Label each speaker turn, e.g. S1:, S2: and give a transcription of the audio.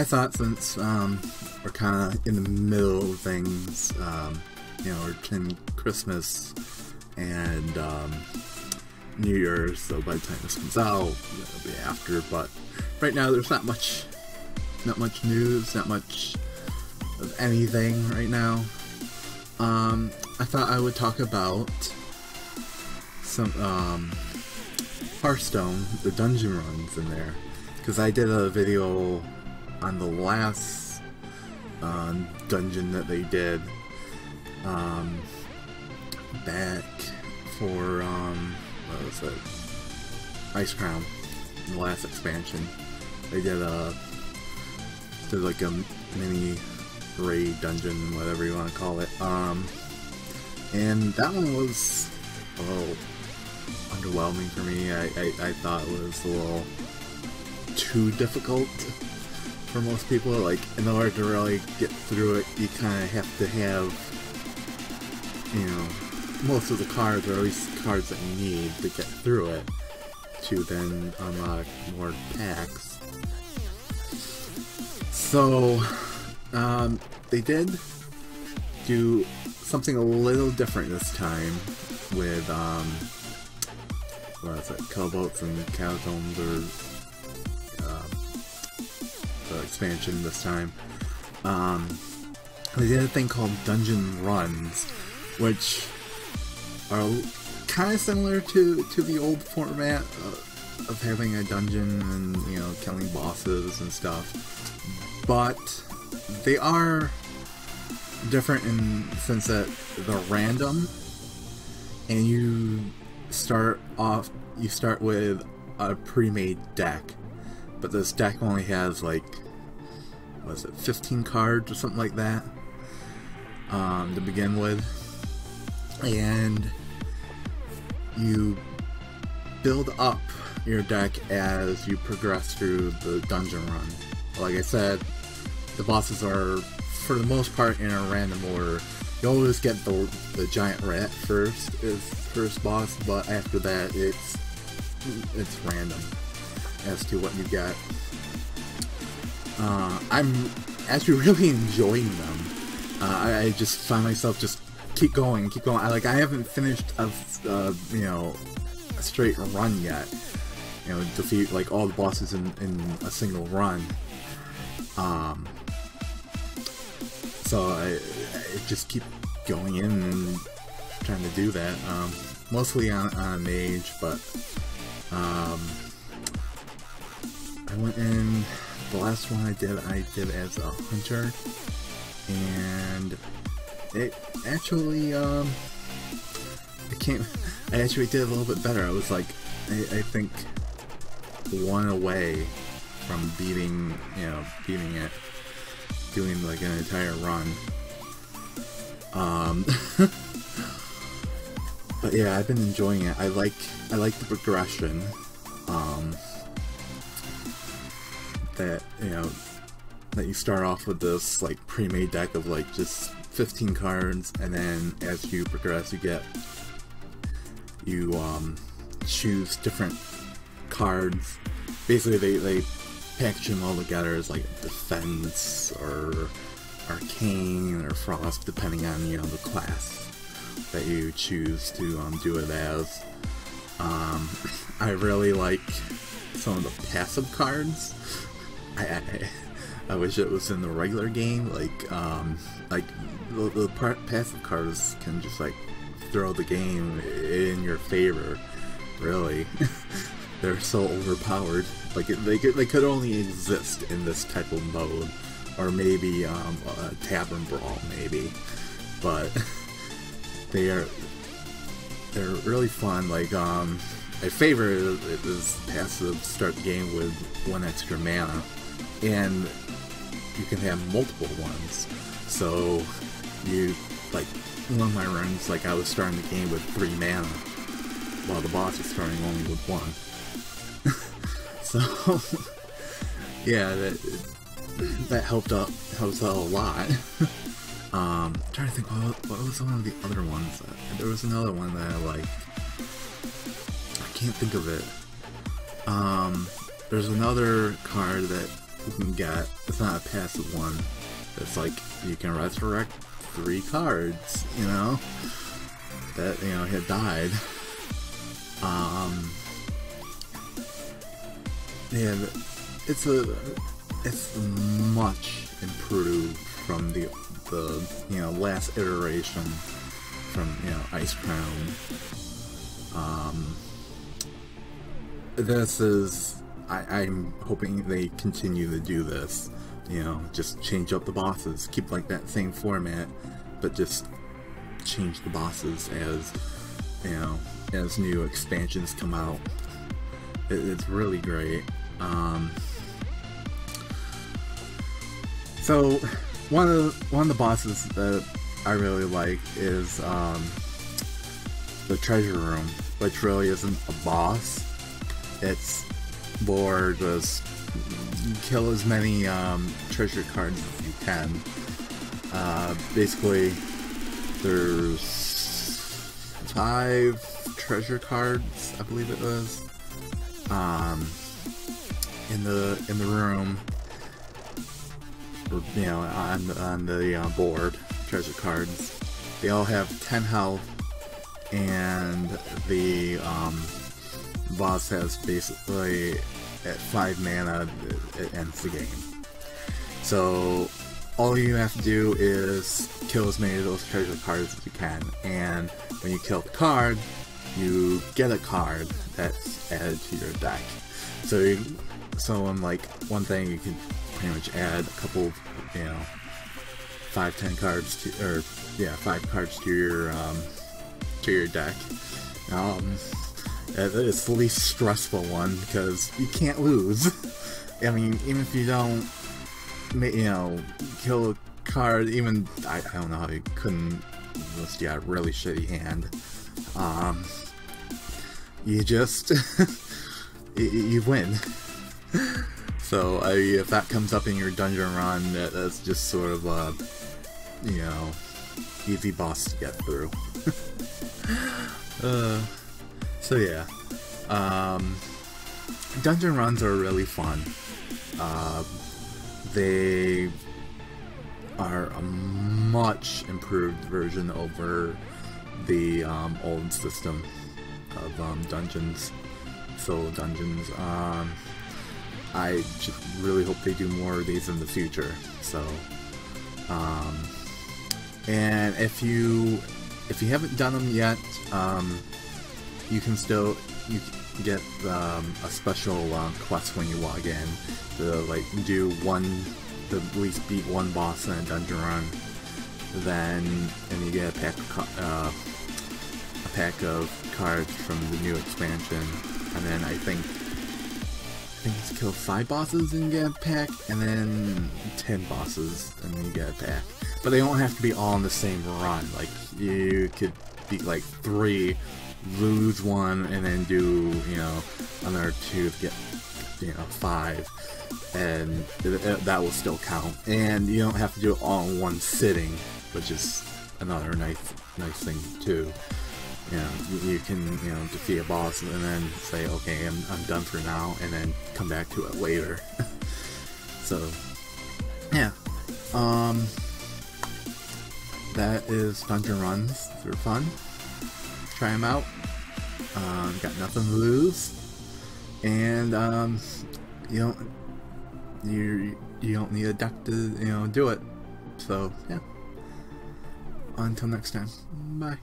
S1: thought since we're kind of in the middle of things, you know, we're between Christmas and New Year's, so by the time this comes out, it'll be after. But right now, there's not much news, not much of anything right now. I thought I would talk about some Hearthstone, the dungeon runs in there, because I did a video on the last dungeon that they did back for what was it? Ice Crown, the last expansion. They did like a mini raid dungeon, whatever you want to call it. And that one was a little underwhelming for me. I thought it was a little too difficult for most people. Like, in order to really get through it, you kind of have to have, you know, most of the cards, or at least cards that you need to get through it, to then unlock more packs. So, they did do something a little different this time with, what is it, Cowboats and Catacombs, or the expansion this time. They did a thing called Dungeon Runs, which are kind of similar to the old format of having a dungeon and, you know, killing bosses and stuff, but they are different in the sense that they're random, and you start with a pre-made deck, but this deck only has, like, what is it, 15 cards or something like that to begin with, and you build up your deck as you progress through the dungeon run. Like I said, the bosses are, for the most part, in a random order. You always get the giant rat first, is first boss, but after that it's random as to what you get. I'm actually really enjoying them. I just find myself just keep going. I haven't finished a straight run yet. You know, defeat like all the bosses in a single run. So I just keep going in and trying to do that. Mostly on mage, but I went in. The last one I did as a hunter, and it actually I actually did a little bit better. I was like, I think one away from beating it, doing like an entire run. But yeah, I've been enjoying it. I like the progression. That, you know, that you start off with this like pre-made deck of like just 15 cards, and then as you progress, you choose different cards. Basically, they package them all together as like defense or arcane or frost, depending on, you know, the class that you choose to do it as. I really like some of the passive cards. I wish it was in the regular game. Like the passive cards can just like throw the game in your favor. Really, they're so overpowered. Like they could only exist in this type of mode, or maybe a tavern brawl, maybe. But they're really fun. Like my favorite is passive. Start the game with 1 extra mana. And you can have multiple ones. So you, like, one of my runs, like, I was starting the game with 3 mana, while the boss was starting only with 1. So yeah, that helps out a lot. I'm trying to think what was one of the other ones. There was another one that I liked. I can't think of it. There's another card that you can get. It's not a passive one. It's like you can resurrect 3 cards, you know, that, you know, had died. Yeah, it's much improved from the you know, last iteration from, you know, Ice Crown. This is, I'm hoping they continue to do this, you know, just change up the bosses, keep like that same format, but just change the bosses as, you know, as new expansions come out. It's really great. So one of the bosses that I really like is the treasure room, which really isn't a boss. It's more just kill as many treasure cards as you can. Basically, there's 5 treasure cards, I believe it was, in the room, or, you know, on the board. Treasure cards. They all have 10 health, and the boss has basically at 5 mana, it ends the game. So all you have to do is kill as many of those treasure cards as you can, and when you kill the card, you get a card that's added to your deck. So in like one thing, you can pretty much add a couple, you know, 5-10 cards to, or yeah, 5 cards to your deck. It's the least stressful one because you can't lose. I mean, even if you don't, you know, kill a card, even I don't know how you couldn't, unless you got a really shitty hand. You just you win. So if that comes up in your dungeon run, that's just sort of a, you know, easy boss to get through. So yeah, dungeon runs are really fun. They are a much improved version over the old system of dungeons, solo dungeons. I just really hope they do more of these in the future. So, and if you haven't done them yet, you can get a special quest when you log in to like do to at least beat one boss in a dungeon run. And you get a pack of cards from the new expansion, and then I think it's kill 5 bosses and get a pack, and then 10 bosses and then you get a pack. But they don't have to be all in the same run. Like, you could beat like 3, lose 1, and then do, you know, another 2 to get, you know, 5, and that will still count. And you don't have to do it all in one sitting, which is another nice thing too. You know, you can, you know, defeat a boss and then say, okay, I'm done for now, and then come back to it later. So, yeah. That is dungeon runs. They're fun. Try them out. Got nothing to lose, and you don't need a deck to, you know, do it. So yeah. Until next time. Bye.